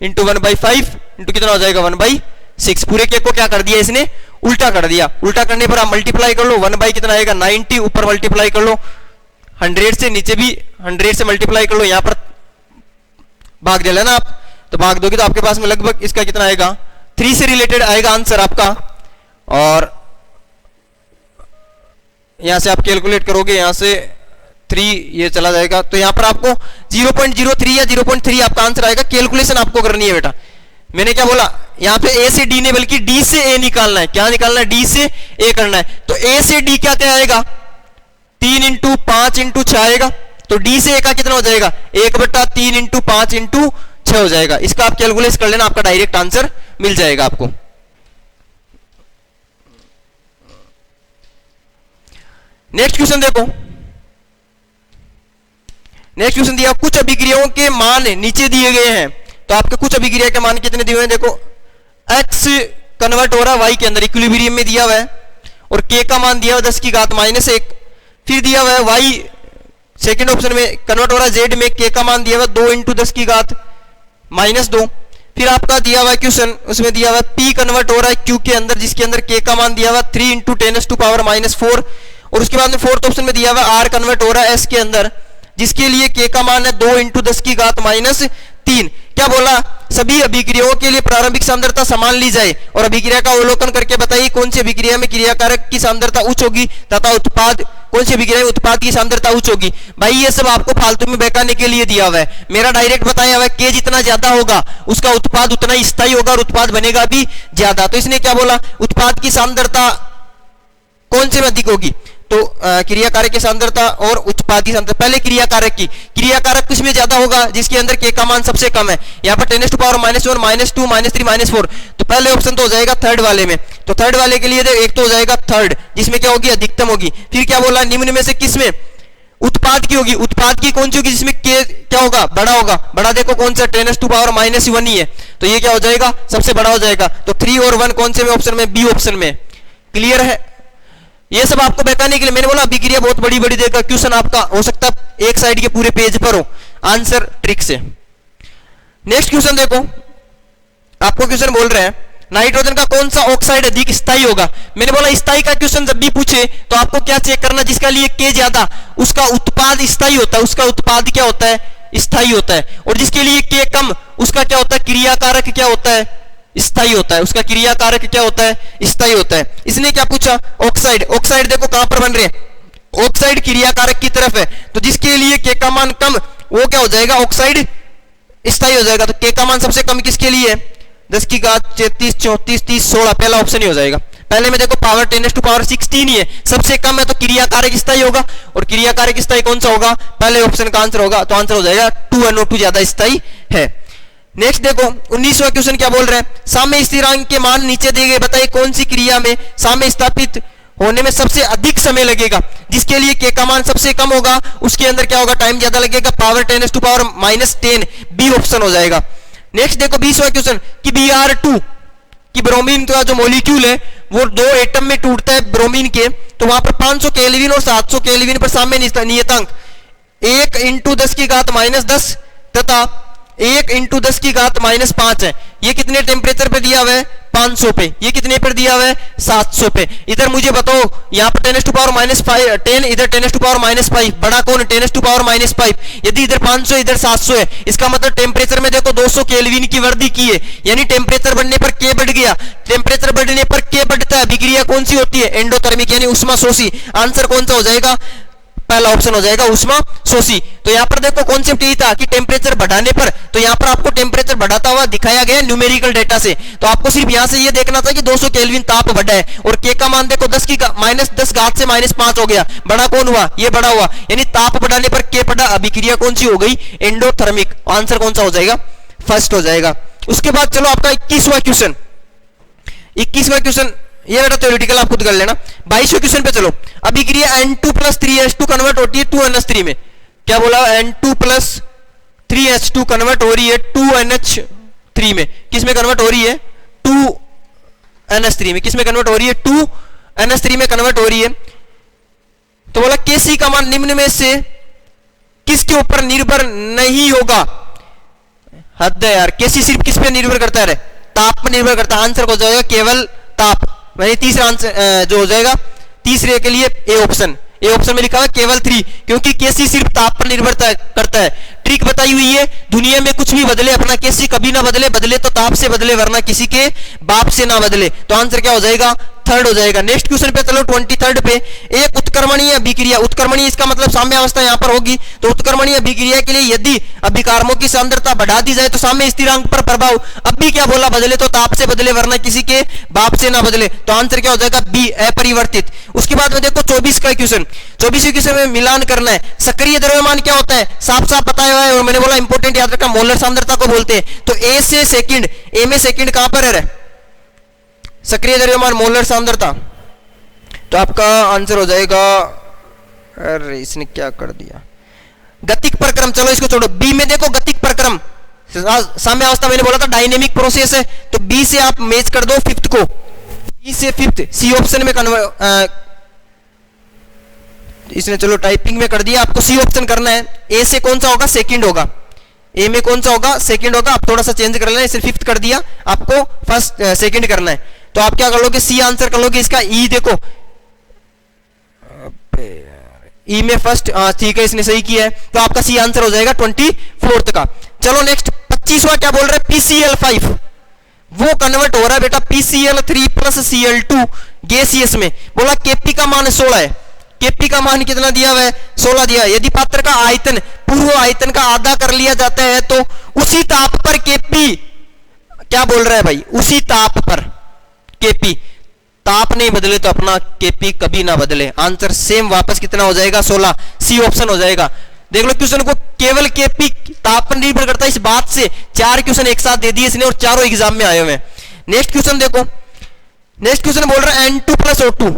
Speaker 1: इंटू 1/5 इंटू कितना हो जाएगा 1/6। पूरे केक को क्या कर दिया इसने, उल्टा कर दिया। उल्टा करने पर आप मल्टीप्लाई कर लो, 1 कितना आएगा 90, ऊपर मल्टीप्लाई कर लो 100 से, नीचे भी 100 से मल्टीप्लाई कर लो, यहां पर भाग दे लेना आप, तो भाग दोगे तो आपके पास में लगभग इसका कितना आएगा 3 से रिलेटेड आएगा आंसर आपका, और यहां से आप कैलकुलेट करोगे, यहां से 3 ये चला जाएगा, तो यहां पर आपको 0.03 या 0.3 आपका आंसर आएगा। कैलकुलेशन आपको करनी है बेटा, मैंने क्या बोला, यहां पे A से D ने बल्कि D से A निकालना है, क्या निकालना है, D से A करना है। तो A से D क्या क्या आएगा, 3 इंटू 5 इंटू 6 आएगा, तो D से A का कितना हो जाएगा 1/3 इंटू 5 इंटू 6 हो जाएगा। इसका आप कैलकुलेट कर लेना, आपका डायरेक्ट आंसर मिल जाएगा आपको। नेक्स्ट क्वेश्चन देखो, नेक्स्ट क्वेश्चन दिया कुछ अभिक्रियाओं के मान नीचे दिए गए हैं। तो आपके कुछ अभिक्रिया के मान कितने दिए हुए हैं, देखो x कन्वर्ट हो रहा है y के अंदर इक्विलिब्रियम में दिया हुआ है, और k का मान दिया हुआ 10 की घात -1। फिर दिया हुआ है y सेकंड ऑप्शन में कन्वर्ट हो रहा है z में, k का मान दिया हुआ 2 × 10 की घात -2। फिर आपका दिया हुआ क्वेश्चन, उसमें दिया हुआ p कन्वर्ट हो रहा है q के अंदर, जिसके अंदर k का मान दिया हुआ 3 × 10⁻⁴। और उसके बाद में फोर्थ ऑप्शन में दिया हुआ r कन्वर्ट हो रहा है s के अंदर, जिसके लिए k का मान है 2 × 10 की घात -3। क्या बोला, सभी अभिक्रियाओं के लिए प्रारंभिक सांद्रता समान ली जाए और अभिक्रिया का अवलोकन करके बताइए कौन सी अभिक्रिया में क्रियाकारक की सांद्रता उच्च होगी तथा उत्पाद कौन सी अभिक्रिया में उत्पाद की सांद्रता उच्च होगी। भाई ये सब आपको फालतू में बहकाने के लिए दिया हुआ है, मेरा डायरेक्ट बताया हुआ है k जितना ज्यादा होगा उसका उत्पाद उतना ही स्थायी होगा और उत्पाद बनेगा भी ज्यादा। तो इसने क्या बोला, उत्पाद की सांद्रता कौन से में अधिक होगी, तो क्रियाकारक की सांद्रता और उत्पाद की सांद्रता। पहले क्रियाकारक की, क्रियाकारक किसमें ज्यादा होगा, जिसके अंदर k का मान सबसे कम है। यहाँ पर 10⁻⁻⁴ -2 -3 -4, तो पहले ऑप्शन तो हो जाएगा थर्ड वाले में। तो थर्ड वाले के लिए एक तो हो जाएगा थर्ड, जिसमें क्या होगी, अधिकतम होगी। फिर क्या बोला, निम्न में से किसमें उत्पाद की होगी, उत्पाद की कौन सी होगी जिसमें k क्या होगा, बड़ा होगा। बड़ा देखो कौन सा 10⁻⁻1 ही है, तो ये क्या हो जाएगा, सबसे बड़ा हो जाएगा। तो 3 और 1 कौन से में ऑप्शन में, बी ऑप्शन में। क्लियर है, ये सब आपको बहकाने के लिए मैंने बोला अभिक्रिया बहुत बड़ी बड़ी देगा। क्वेश्चन आपका हो सकता है एक साइड के पूरे पेज पर हो, आंसर ट्रिक से। नेक्स्ट क्वेश्चन देखो, आपको क्वेश्चन बोल रहे हैं नाइट्रोजन का कौन सा ऑक्साइड अधिक स्थायी होगा। मैंने बोला स्थायी का क्वेश्चन जब भी पूछे तो आपको क्या चेक करना, जिसका लिए k ज्यादा उसका उत्पाद स्थायी होता है, उसका उत्पाद क्या होता है, स्थायी होता है। और जिसके लिए k कम उसका क्या होता है, क्रियाकारक क्या होता है, स्थायी होता है। उसका क्रियाकारक क्या होता है, स्थायी होता है। इसने क्या पूछा, ऑक्साइड। ऑक्साइड देखो कहां पर बन रहे हैं, ऑक्साइड क्रियाकारक की तरफ है, तो जिसके लिए k का मान कम वो क्या हो जाएगा, ऑक्साइड स्थायी हो जाएगा। तो k का मान सबसे कम किसके लिए है, 10 की घात 33 34 30 16, पहला ऑप्शन ही हो जाएगा। पहले में देखो पावर 10⁻16 ही है, सबसे कम है तो क्रियाकारक स्थायी होगा, और क्रियाकारक स्थायी कौन सा होगा, पहले ऑप्शन का आंसर होगा। तो आंसर हो जाएगा 2NO2 ज्यादा स्थायी है। नेक्स्ट देखो 19वां क्वेश्चन क्या बोल रहा है, साम्य स्थिरांक के मान नीचे दिए गए, बताइए कौन सी क्रिया में साम्य स्थापित होने में सबसे अधिक समय लगेगा। जिसके लिए k का मान सबसे कम होगा उसके अंदर क्या होगा, टाइम ज्यादा लगेगा, पावर 10⁻⁻10, बी ऑप्शन हो जाएगा। नेक्स्ट देखो 20वां क्वेश्चन कि Br2 कि ब्रोमीन का जो मॉलिक्यूल है वो 2 एटम में टूटता है ब्रोमीन के, तो वहां पर 500 केल्विन और 700 केल्विन पर साम्य नियतांक 1 × 10 की घात -10 तथा 1 × 10 की घात -5 है। ये कितने टेम्परेचर पे दिया हुआ है, 500 पे। ये कितने पर दिया हुआ है, 700 पे। इधर मुझे बताओ, यहाँ पर 10⁻⁻10 इधर 10⁻⁻5, बड़ा कौन 10⁻⁻5। यदि इधर 500 इधर 700 है, इसका मतलब टेम्परेचर में देखो 200 केल्विन की वृद्धि की है, यानी टेम्परेचर बढ़ने पर k बढ़ गया। टेम्परेचर बढ़ने पर k बढ़ता है, अभिक्रिया कौन सी होती है, एंडोथर्मिक यानी उष्मा शोषी। आंसर कौन सा हो जाएगा, पहला ऑप्शन हो जाएगा उष्मा शोषी। तो यहाँ पर देखो कॉन्सेप्ट यही था कि टेम्परेचर बढ़ाने पर, तो यहाँ पर आपको टेम्परेचर बढ़ाता हुआ दिखाया गया न्यूमेरिकल डेटा से। तो आपको सिर्फ यहाँ से ये देखना था कि 200 केल्विन ताप बढ़ा है, और k का मान देखो 10 की -10 घात से -5 हो गया। बड़ा कौन हुआ, ये बड़ा हुआ, यानी ताप बढ़ाने पर k बढ़ा, अभिक्रिया कौन सी हो गई, एंडोथर्मिक। आंसर कौन सा हो जाएगा, फर्स्ट हो जाएगा। उसके बाद चलो आपका 21वां क्वेश्चन, 21वां क्वेश्चन ये बेटा थ्योरेटिकल आप खुद कर लेना। 22वें क्वेश्चन पे चलो, अभिक्रिया N2 + 3H2 कन्वर्ट होती है 2NH3 में। क्या बोला, N2 + 3H2 कन्वर्ट हो रही है 2NH3 में। किस में कन्वर्ट हो रही है, 2NH3 में। किस में कन्वर्ट हो रही है, 2NH3 में कन्वर्ट हो रही है। तो बोला Kc का मान निम्न में से किसके ऊपर निर्भर नहीं होगा। हद है यार, Kc सिर्फ किस पे निर्भर करता है, ताप पर निर्भर करता है। आंसर हो जाएगा केवल ताप, वही तीसरा आंसर जो हो जाएगा, तीसरे के लिए ए ऑप्शन। ए ऑप्शन में लिखा है केवल 3, क्योंकि Kc सिर्फ ताप पर निर्भर करता है। ट्रिक बताई हुई है, दुनिया में कुछ भी बदले अपना Kc कभी ना बदले, बदले तो ताप से बदले वरना किसी के बाप से ना बदले। तो आंसर क्या हो जाएगा, थर्ड हो जाएगा। नेक्स्ट क्वेश्चन पे चलो 23rd पे, एक उत्क्रमणीय अभिक्रिया, उत्क्रमणीय इसका मतलब साम्य अवस्था यहां पर होगी, तो उत्क्रमणीय अभिक्रिया के लिए यदि अभिकारकों की सांद्रता बढ़ा दी जाए तो साम्य स्थिरांक पर प्रभाव, अब भी क्या बोला, बदले तो ताप से बदले वरना किसी के बाप से ना बदले, तो आंसर क्या हो जाएगा बी अपरिवर्तित। उसके बाद में देखो 24 का क्वेश्चन, 24वें क्वेश्चन में मिलान करना है। सक्रिय द्रव्यमान क्या होता है, साफ साफ बताया हुआ है, और मैंने बोला इंपॉर्टेंट याद रखना, मोलर सांद्रता को बोलते हैं। तो ए से सेकंड, ए में सेकंड कहां पर है, सक्रिय द्रव्यमान मोलर सांद्रता, तो आपका आंसर हो जाएगा, अरे इसने क्या कर दिया, गतिक प्रक्रम, चलो इसको छोड़ो। बी में देखो गतिक प्रक्रम, साम्य अवस्था मैंने बोला था डायनेमिक प्रोसेस है, तो बी से आप मैच कर दो फिफ्थ को, बी से फिफ्थ, सी ऑप्शन में इसने चलो टाइपिंग में कर दिया, आपको सी ऑप्शन करना है। ए से कौन सा होगा, सेकंड होगा, ए में कौन सा होगा, सेकंड होगा। आप थोड़ा सा चेंज कर लेना, इसे फिफ्थ कर दिया, आपको फर्स्ट सेकंड करना है, तो आप क्या कर लोगे, सी आंसर कर लोगे इसका। ई देखो ई में फर्स्ट, ठीक है इसने सही किया है, तो आपका सी आंसर हो जाएगा 24th का। चलो नेक्स्ट 25वां क्या बोल रहा है, PCl5 वो कन्वर्ट हो रहा है बेटा PCl3 प्लस Cl2 गैसियस में। बोला Kp का मान 16 है, Kp का मान कितना दिया हुआ है, 16 दिया है। यदि पात्र का आयतन पूर्व आयतन का आधा कर लिया जाता है तो उसी ताप पर Kp, क्या बोल रहा है भाई, उसी ताप पर Kp, ताप नहीं बदले तो अपना Kp कभी ना बदले, आंसर सेम वापस कितना हो जाएगा 16, सी ऑप्शन हो जाएगा। देख लो क्वेश्चन को, केवल Kp ताप पर निर्भर करता है, इस बात से 4 क्वेश्चन एक साथ दे दिए इसने और चारों एग्जाम में आए हुए हैं। नेक्स्ट क्वेश्चन देखो, नेक्स्ट क्वेश्चन बोल रहा है N2 प्लस O2,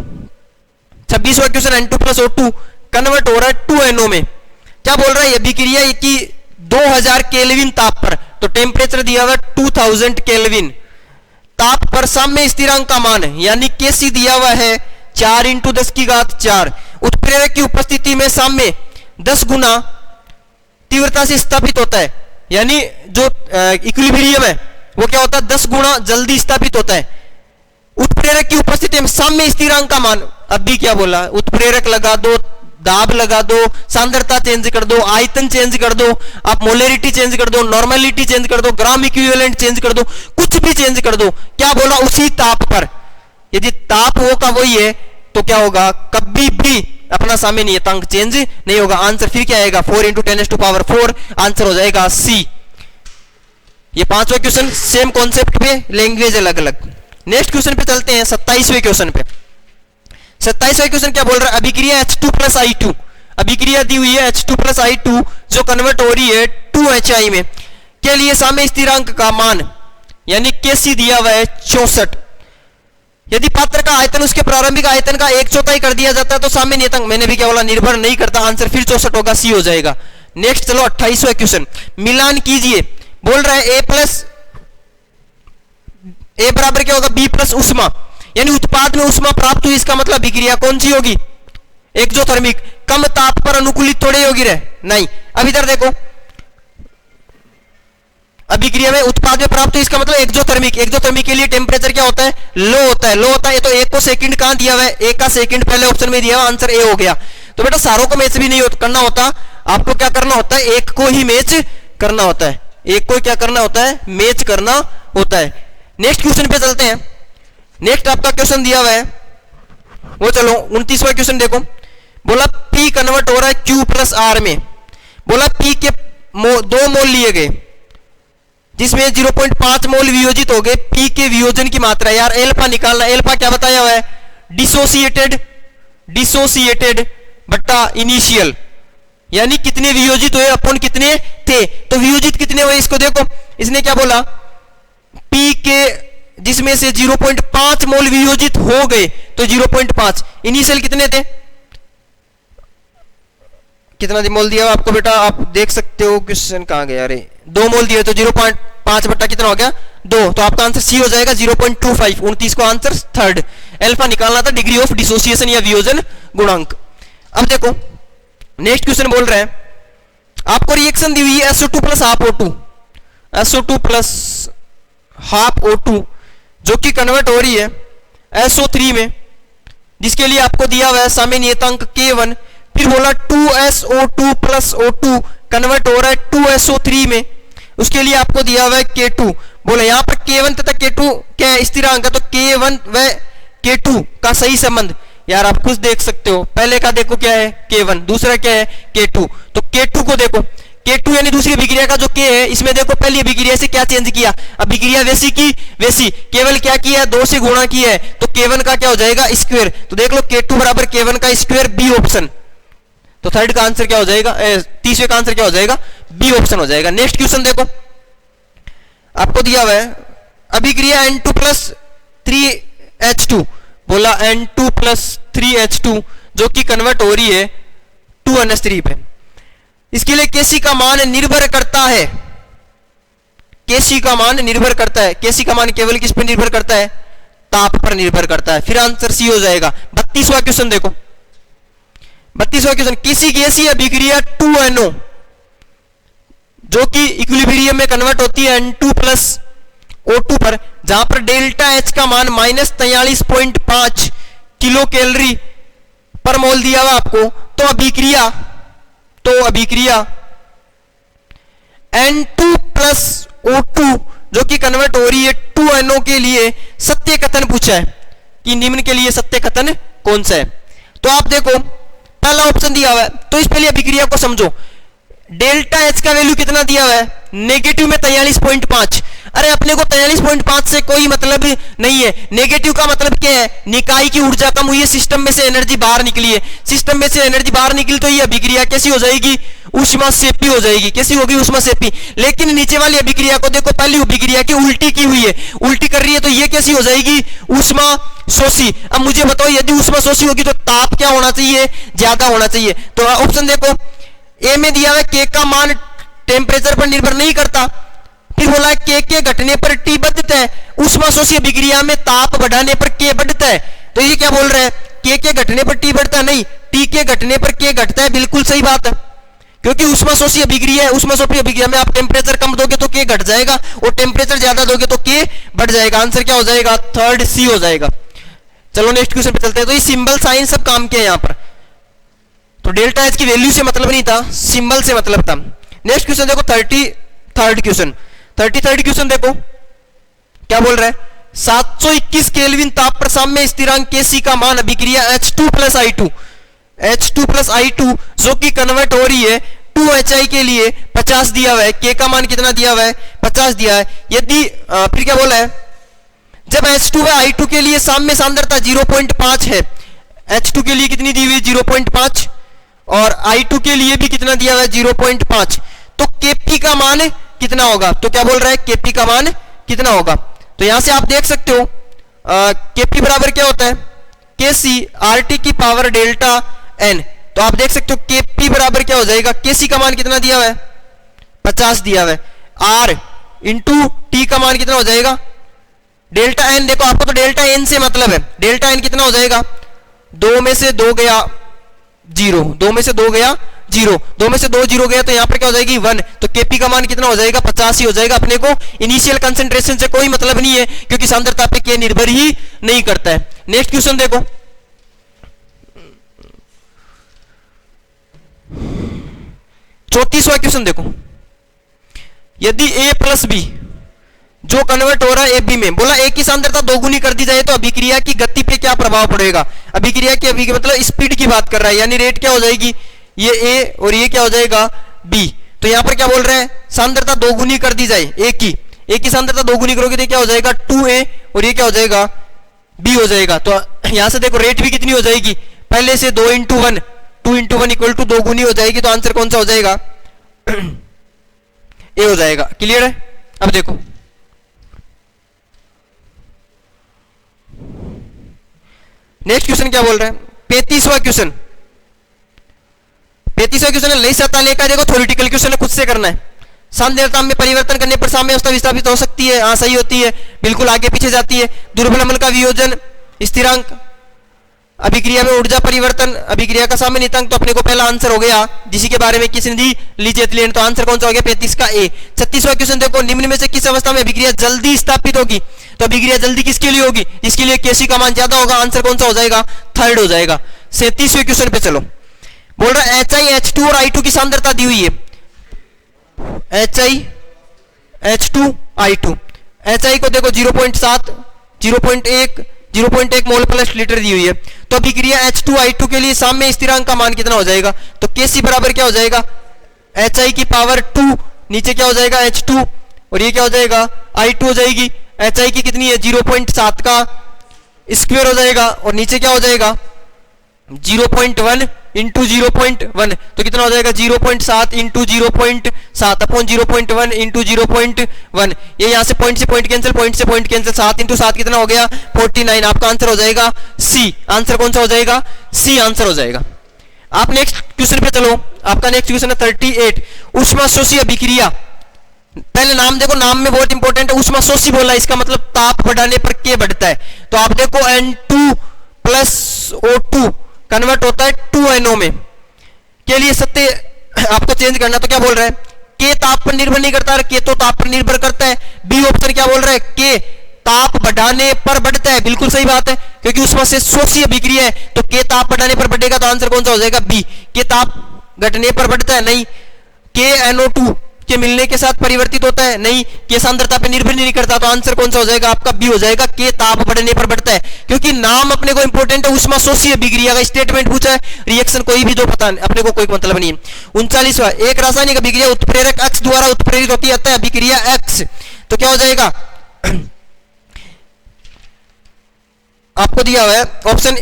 Speaker 1: 26वां question N2 plus O2 convert हो रहा है 2NO में। क्या बोल रहा है, अभिक्रिया की 2000 केल्विन ताप पर, तो टेम्परेचर दिया हुआ 2000 केल्विन ताप पर साम्य स्थिरांक का मान यानी Kc दिया हुआ है 4 × 10⁴। उत्प्रेरक की उपस्थिति में साम्य 10 गुना तीव्रता से स्थापित होता है, यानी जो इक्विलिब्रियम है वो क्या होता है 10 गुना जल्दी स्थापित होता है। उत्प्रेरक की उपस्थिति में साम्य स्थिरांक का मान, अभी क्या बोला, उत्प्रेरक लगा दो, दाब लगा दो, सांद्रता चेंज कर दो, आयतन चेंज कर दो, आप मोलरिटी चेंज कर दो, नॉर्मलिटी चेंज कर दो, ग्राम इक्विवेलेंट चेंज कर दो, कुछ भी चेंज कर दो, क्या बोला उसी ताप पर। यदि ताप वो का वही है तो क्या होगा, कभी भी अपना साम्य नियतांक चेंज नहीं होगा। आंसर फिर क्या आएगा 4 × 10⁴, आंसर हो जाएगा सी। ये 5वां क्वेश्चन सेम कॉन्सेप्ट पे, लैंग्वेज अलग अलग। नेक्स्ट क्वेश्चन पे चलते हैं 27वें क्वेश्चन पे। 27वां क्वेश्चन क्या बोल रहा है, अभिक्रिया H2 प्लस I2, अभिक्रिया दी हुई है H2 प्लस I2 जो कन्वर्ट हो रही है 2HI में, के लिए साम्य स्थिरांक का मान यानी Kc दिया हुआ है 64। यदि पात्र का आयतन उसके प्रारंभिक आयतन का 1/4 कर दिया जाता है तो साम्य नियतांक, मैंने भी क्या बोला, निर्भर नहीं करता, आंसर फिर 64 होगा, सी हो जाएगा। नेक्स्ट चलो 28वां क्वेश्चन, मिलान कीजिए। बोल रहा है A बराबर क्या होगा, B प्लस उष्मा, यानी उत्पाद में उष्मा प्राप्त हुई, इसका मतलब अभिक्रिया कौन सी होगी, एक्सोथर्मिक। कम ताप पर अनुकूलित थोड़े होगी रे, नहीं। अब इधर देखो, अभिक्रिया में उत्पाद में प्राप्त हुई, इसका मतलब एक्सोथर्मिक। एक्सोथर्मिक के लिए टेम्परेचर क्या होता है, लो होता है, लो होता है। तो एक को सेकंड कहां दिया हुआ है, एक का सेकंड पहले ऑप्शन में दिया हुआ, आंसर ए हो गया। तो बेटा सारों को मैच भी नहीं करना होता, आपको क्या करना होता है, एक को ही मैच करना होता है, एक को क्या करना होता है, मैच करना होता है। नेक्स्ट क्वेश्चन पे चलते हैं। नेक्स्ट आपका क्वेश्चन दिया हुआ है वो, चलो 29वां क्वेश्चन देखो। बोला P कन्वर्ट हो रहा है Q प्लस R में। बोला P के 2 मोल लिए गए जिसमें 0.5 मोल वियोजित हो गए। P के वियोजन की मात्रा, यार एल्फा निकालना। एल्फा क्या बताया हुआ है, डिसोसिएटेड बट्टा इनिशियल, यानी कितने वियोजित हुए अपन कितने थे, तो वियोजित कितने हुए इसको देखो। इसने क्या बोला, P के जिसमें से 0.5 मोल वियोजित हो गए, तो 0.5 इनिशियल कितने थे, कितना मोल दिया आपको बेटा, आप देख सकते हो क्वेश्चन कहां गया, अरे 2 मोल दिए, तो 0.5 बट्टा कितना हो गया 2, तो आपका आंसर सी हो जाएगा 0.25। 29 को आंसर थर्ड। एल्फा निकालना था, डिग्री ऑफ डिसोसिएशन या वियोजन गुणांक। अब देखो नेक्स्ट क्वेश्चन बोल रहे हैं, आपको रिएक्शन दी हुई है SO2 plus half O2, SO2 plus half O2 जो कि कन्वर्ट हो रही है SO3 में, जिसके लिए आपको दिया हुआ है साम्य नियतांक K1। फिर बोला 2SO2 प्लस O2 कन्वर्ट हो रहा है 2SO3 में, उसके लिए आपको दिया हुआ है K2। बोला यहां पर K1 तथा K2 क्या स्थिरांक है, तो K1 व K2 का सही संबंध, यार आप खुद देख सकते हो, पहले का देखो क्या है K1, दूसरा क्या है K2, तो K2 को देखो, K2 यानी दूसरी अभिक्रिया का जो K है, इसमें देखो पहली अभिक्रिया से क्या चेंज किया, अभिक्रिया वैसी की वैसी, केवल क्या किया, 2 से गुणा किया है, तो K1 का क्या हो जाएगा स्क्वायर, तो देख लो K2 बराबर K1 का स्क्वायर, बी ऑप्शन। तो थर्ड का आंसर क्या हो जाएगा, तीसरे का आंसर क्या हो जाएगा, बी ऑप्शन हो जाएगा। नेक्स्ट क्वेश्चन देखो, आपको दिया हुआ है अभिक्रिया N2 प्लस 3H2, बोला N2 प्लस 3H2 जो कि कन्वर्ट हो रही है 2NH3 पे, इसके लिए Kc का मान निर्भर करता है, Kc का मान निर्भर करता है, Kc का मान केवल किस पर निर्भर करता है, ताप पर निर्भर करता है, फिर आंसर सी हो जाएगा। 32वां क्वेश्चन देखो, 32वां क्वेश्चन, किसी गैसीय अभिक्रिया 2NO जो कि इक्विलिब्रियम में कन्वर्ट होती है N2 प्लस O2 पर, जहां पर डेल्टा H का मान -43.5 किलो कैलोरी पर मोल दिया हुआ आपको, तो अभिक्रिया N2 प्लस O2 जो कि कन्वर्ट हो रही है 2NO के लिए सत्य कथन पूछा है कि निम्न के लिए सत्य कथन कौन सा है। तो आप देखो पहला ऑप्शन दिया हुआ है, तो इस पहली अभिक्रिया को समझो, डेल्टा H का वैल्यू कितना दिया हुआ है, नेगेटिव में 43.5, अरे अपने को 43.5 से कोई मतलब नहीं है, नेगेटिव का मतलब क्या है, निकाय की ऊर्जा कम हुई है, सिस्टम में से एनर्जी बाहर निकली है, सिस्टम में से एनर्जी बाहर निकली तो ये अभिक्रिया कैसी हो जाएगी, ऊष्माक्षेपी हो जाएगी, कैसी होगी, ऊष्माक्षेपी। लेकिन नीचे वाली अभिक्रिया को देखो, पहली अभिक्रिया की उल्टी की हुई है, उल्टी कर रही है, तो ये कैसी हो जाएगी, ऊष्माशोषी। अब मुझे बताओ यदि ऊष्माशोषी होगी तो ताप क्या होना चाहिए, ज्यादा होना चाहिए। तो ऑप्शन देखो, ए में दिया है K का मान टेम्परेचर पर निर्भर नहीं करता, फिर बोला है K के घटने पर T बढ़ता है, ऊष्माशोषी अभिक्रिया में ताप बढ़ाने पर K बढ़ता है, तो ये क्या बोल रहा है, K के घटने पर T बढ़ता है, नहीं, T के घटने पर K घटता है, बिल्कुल सही बात है, क्योंकि ऊष्माशोषी अभिक्रिया है, ऊष्माशोषी अभिक्रिया में आप टेम्परेचर कम दोगे तो K घट जाएगा और टेम्परेचर ज्यादा दोगे तो K बढ़ जाएगा। आंसर क्या हो जाएगा, थर्ड सी हो जाएगा। चलो नेक्स्ट क्वेश्चन पे चलते हैं। तो ये सिंबल साइन सब काम के यहाँ पर, तो डेल्टा H की वैल्यू से मतलब नहीं था, सिंबल से मतलब था। नेक्स्ट क्वेश्चन देखो, 33rd क्वेश्चन देखो क्या बोल रहा है, 721 केल्विन ताप पर साम्य स्थिरांक Kc का मान अभिक्रिया H2 प्लस I2 जो कि कन्वर्ट हो रही है 2HI के लिए 50 दिया हुआ है, K का मान कितना दिया हुआ है, 50 दिया है। यदि फिर क्या बोला है, जब H2 व I2 के लिए साम्य सांद्रता 0.5 है, H2 के लिए कितनी दी हुई है 0.5 और I2 के लिए भी कितना दिया हुआ है 0.5, तो Kp का मान कितना होगा, तो क्या बोल रहा है Kp का मान कितना होगा। तो यहां से आप देख सकते हो Kp बराबर क्या होता है, Kc RT की पावर डेल्टा N, तो आप देख सकते हो Kp बराबर क्या हो जाएगा, Kc का मान कितना दिया हुआ है 50 दिया हुआ है, R इंटू T का मान कितना हो जाएगा डेल्टा N, देखो आपको तो डेल्टा N से मतलब है, डेल्टा N कितना हो जाएगा, 2 में से 2 गया 0, 2 में से 2 गया 0, 2 में से 2 0 गया, तो यहां पर क्या हो जाएगी 1, तो Kp का मान कितना हो जाएगा 50 ही हो जाएगा। अपने को इनिशियल कंसंट्रेशन से कोई मतलब नहीं है क्योंकि सांद्रता पे K निर्भर ही नहीं करता है। नेक्स्ट क्वेश्चन देखो, 34वां क्वेश्चन देखो, यदि A प्लस बी जो कन्वर्ट हो रहा है AB में, बोला A की सांद्रता दोगुनी कर दी जाए तो अभिक्रिया की गति पे क्या प्रभाव पड़ेगा, अभिक्रिया की मतलब स्पीड की बात कर रहा है, यानी रेट क्या हो जाएगी, ये A और ये क्या हो जाएगा B। तो यहां पर क्या बोल रहे हैं, सांद्रता दोगुनी कर दी जाए A की सांद्रता दोगुनी करोगे तो क्या हो जाएगा 2A और ये क्या हो जाएगा B हो जाएगा। तो यहां से देखो रेट भी कितनी हो जाएगी, पहले से 2 × 1 2 × 1 इक्वल टू दोगुनी हो जाएगी, तो आंसर कौन सा हो जाएगा A हो जाएगा। क्लियर है। अब देखो नेक्स्ट क्वेश्चन क्या बोल रहे हैं, 35वां क्वेश्चन नहीं सकता लेकर, देखो थ्योरेटिकल क्वेश्चन है, खुद से करना है। सांद्रता में परिवर्तन करने पर साम्य अवस्था विस्थापित हो सकती है, हाँ सही होती है, बिल्कुल आगे पीछे जाती है। दुर्बल अम्ल का वियोजन स्थिरांक, अभिक्रिया में ऊर्जा परिवर्तन, अभिक्रिया का साम्य नियतांक, तो अपने को पहला आंसर हो गया जिसी के बारे में किसी ने दी लीजिए एथिलीन, तो आंसर कौन सा हो गया 35 का A। 36वां क्वेश्चन देखो, निम्न में से किस अवस्था में अभिक्रिया जल्दी स्थापित होगी, तो अभिक्रिया जल्दी किसके लिए होगी, जिसके लिए Kc का मान ज्यादा होगा, आंसर कौन सा हो जाएगा थर्ड हो जाएगा। 37वें क्वेश्चन पे चलो, बोल रहा है HI H2 और I2 की सांद्रता दी हुई है, HI H2 I2, HI को देखो 0.7 0.1 0.1 मोल प्लस लीटर दी हुई है। तो अभिक्रिया H2I2 के लिए साम्य स्थिरांक का मान कितना हो जाएगा? तो Kc बराबर क्या हो जाएगा? HI की पावर 2, नीचे क्या हो जाएगा? H2, और ये क्या हो जाएगा? I2 हो जाएगी। HI की कितनी है? 0.7 का स्क्वायर हो जाएगा, और नीचे क्या हो जाएगा? 0.1 इंटू 0.1, तो कितना हो जाएगा? 0.7 इंटू 0.7 अपॉन 0.1 इंटू 0.1। ये यहाँ से पॉइंट कैंसिल, पॉइंट से पॉइंट कैंसिल, 7 इंटू 7 कितना हो गया? 49। आपका आंसर हो जाएगा सी। आंसर कौन सा हो जाएगा? सी आंसर हो जाएगा। आप नेक्स्ट क्वेश्चन पे चलो। आपका नेक्स्ट क्वेश्चन है 38, ऊष्माशोषी अभिक्रिया। पहले नाम देखो, नाम में बहुत इंपॉर्टेंट है। ऊष्माशोषी बोला, इसका मतलब ताप बढ़ाने पर K बढ़ता है। तो आप देखो N2 प्लस O2 कन्वर्ट होता है 2NO में। के लिए सत्य आपको चेंज करना, तो क्या बोल रहा है? K ताप पर निर्भर नहीं करता, K तो ताप पर निर्भर करता है। बी ऑप्शन क्या बोल रहा है? K ताप बढ़ाने पर बढ़ता है। बिल्कुल सही बात है, क्योंकि उसमें से शोषी अभिक्रिया है, तो K ताप बढ़ाने पर बढ़ेगा, तो आंसर कौन सा हो जाएगा? बी। K ताप घटने पर बढ़ता है? नहीं। KNO2 के मिलने के साथ परिवर्तित होता है? नहीं। K सांद्रता पर निर्भर नहीं करता, तो आंसर कौन सा हो जाएगा? आपका बी हो जाएगा। K ताप बढ़ने पर बढ़ता है, क्योंकि नाम अपने को इंपॉर्टेंट है। ऊष्माशोषी अभिक्रिया का स्टेटमेंट पूछा है, रिएक्शन कोई भी दो पता अपने को कोई मतलब नहीं है। 39वां, एक रासायनिक अभिक्रिया उत्प्रेरक X द्वारा उत्प्रेरित होती है, अतः अभिक्रिया X। तो क्या हो जाएगा? आपको दिया हुआ है ऑप्शन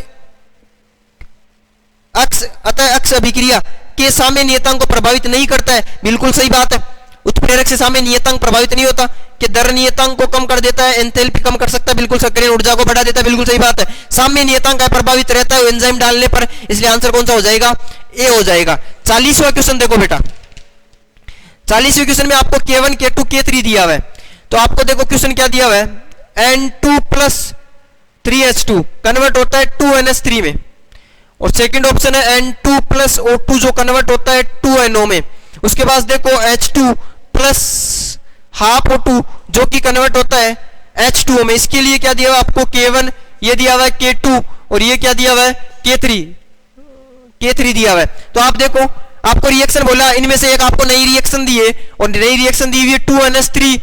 Speaker 1: X, अतः X अभिक्रिया के साम्य नियतांक को प्रभावित नहीं करता है। बिल्कुल सही बात है, उत्प्रेरक से साम्य नियतांक प्रभावित नहीं होता। कि दर नियतांक को कम कर देता है, एंथैल्पी कम कर सकता है, बिल्कुल सक्रिय ऊर्जा को बढ़ा देता है, बिल्कुल सही बात है। साम्य नियतांक प्रभावित रहता है एंजाइम डालने पर, इसलिए आंसर कौन सा हो जाएगा? ए हो जाएगा। 40वां क्वेश्चन देखो बेटा। 40वें क्वेश्चन में आपको K1 K2 K3 दिया हुआ है। तो आपको देखो क्वेश्चन क्या दिया हुआ है? N2 प्लस 3H2 कन्वर्ट होता है 2NH3 में, और सेकंड ऑप्शन है N2 प्लस O2 जो कन्वर्ट होता है 2NO में। उसके बाद देखो H2 प्लस हाफ O2 जो कि कन्वर्ट होता है H2O में। इसके लिए क्या दिया हुआ आपको? K1, ये दिया हुआ है K2, और ये क्या दिया हुआ है? K3 दिया हुआ है। तो आप देखो, आपको रिएक्शन बोला, इनमें से एक आपको नई रिएक्शन दी है, और नई रिएक्शन दी हुई है 2NH3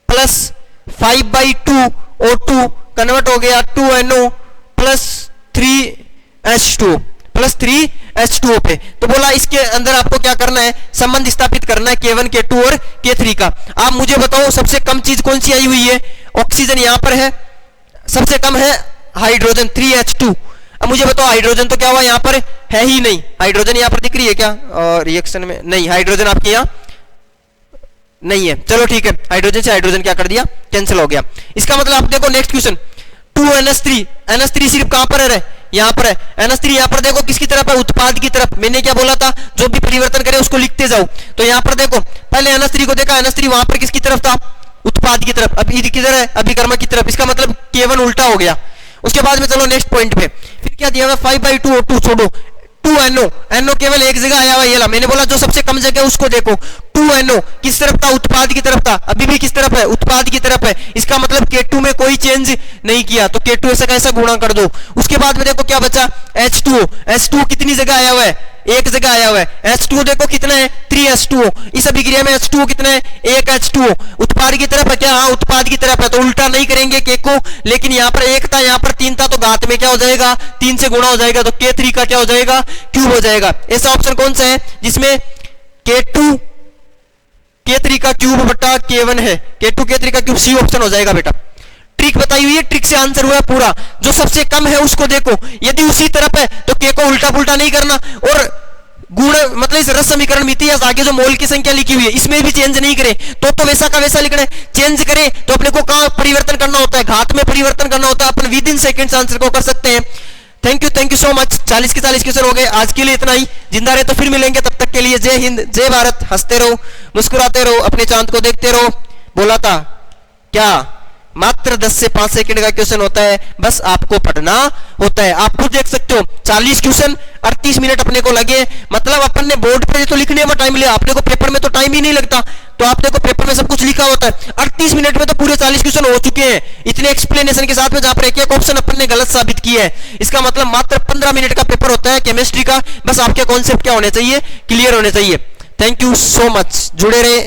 Speaker 1: प्लस 5/2 O2 कन्वर्ट हो गया 2NO plus 3H2 plus 3H2O पे। तो बोला इसके अंदर आपको क्या करना है? संबंध स्थापित करना है K1 K2 और K3 का। आप मुझे बताओ सबसे कम चीज कौन सी आई हुई है? ऑक्सीजन यहां पर है, सबसे कम है हाइड्रोजन 3H2। अब मुझे बताओ हाइड्रोजन तो क्या हुआ? यहां पर है ही नहीं। हाइड्रोजन यहां पर दिख रही है क्या रिएक्शन में? नहीं, हाइड्रोजन आपके यहां नहीं है। चलो ठीक है, हाइड्रोजन से हाइड्रोजन क्या कर दिया? कैंसिल हो गया। इसका मतलब आप देखो नेक्स्ट क्वेश्चन 2NH3, NH3 सिर्फ कहां पर है? यहां पर है। NH3 यहां पर देखो किसकी तरफ है? उत्पाद की तरफ। मैंने क्या बोला था? जो भी परिवर्तन करे उसको लिखते जाओ। तो यहां पर देखो, पहले NH3 को देखा, NH3 वहां पर किसकी तरफ था? उत्पाद की तरफ। अब किधर है? अभिकर्मक की तरफ। इसका मतलब K1 उल्टा हो गया। उसके बाद में चलो नेक्स्ट पॉइंट पे, फिर क्या दिया हुआ? 5/2 O2 छोड़ो, 2NO। NO केवल एक जगह आया हुआ, ये ला। मैंने बोला जो सबसे कम जगह उसको देखो। 2NO किस तरफ था? उत्पाद की तरफ था। अभी भी किस तरफ है? उत्पाद की तरफ है। इसका मतलब K2 में कोई चेंज नहीं किया, तो K2 ऐसा कैसा गुणा कर दो। उसके बाद में देखो क्या बचा? H2O। H2O कितनी जगह आया हुआ है? एक जगह आया हुआ है। H2O देखो कितना है? 3H2O। इस अभिक्रिया में H2O कितना है? 1 H2O। उत्पाद की तरफ है क्या? हाँ, उत्पाद की तरफ है, तो उल्टा नहीं करेंगे K को। लेकिन यहाँ पर 1 था, यहाँ पर 3 था, तो घात में क्या हो जाएगा? 3 से गुणा हो जाएगा, तो K3 का क्या हो जाएगा? क्यूब हो जाएगा। ऐसा ऑप्शन कौन सा है जिसमें K2 K3 का क्यूब बटा K1 है? K2 K3 का क्यूब, सी ऑप्शन हो जाएगा बेटा। ट्रिक बताई हुई है, ट्रिक से आंसर हुआ पूरा। जो सबसे कम है उसको देखो, यदि उसी तरफ है तो K को उल्टा पुल्टा नहीं करना, और गुण मतलब इस रस समीकरण में इतिहास आगे जो मोल की संख्या लिखी हुई है इसमें भी चेंज नहीं करे, तो वैसा का वैसा लिखना है। चेंज करे तो अपने को कहां परिवर्तन करना होता है? घात में परिवर्तन करना होता है। अपन विद इन सेकंड्स आंसर को कर सकते हैं। Thank you so much. 40 के 40 क्वेश्चन हो गए। आज के लिए इतना ही। जिंदा रहे तो फिर मिलेंगे, तब तक के लिए जय हिंद, जय भारत। हंसते रहो, मुस्कुराते रहो, अपने चांद को देखते रहो। बोला था क्या? मात्र 10 से 5 सेकंड का क्वेश्चन होता है, बस आपको पढ़ना होता है। आप खुद देख सकते हो 40 क्वेश्चन 38 मिनट अपने को लगे। मतलब अपन ने बोर्ड पे तो लिखने में टाइम लिया, अपने को पेपर में तो टाइम ही नहीं लगता। तो आप देखो पेपर में सब कुछ लिखा होता है, 38 मिनट में तो पूरे 40 क्वेश्चन हो चुके हैं, इतने एक्सप्लेनेशन के साथ में, जहां पर एक एक ऑप्शन अपन ने गलत साबित किया है। इसका मतलब मात्र 15 मिनट का पेपर होता है केमिस्ट्री का। बस आपके कॉन्सेप्ट क्या होने चाहिए? क्लियर होने चाहिए। Thank you so much. जुड़े रहे।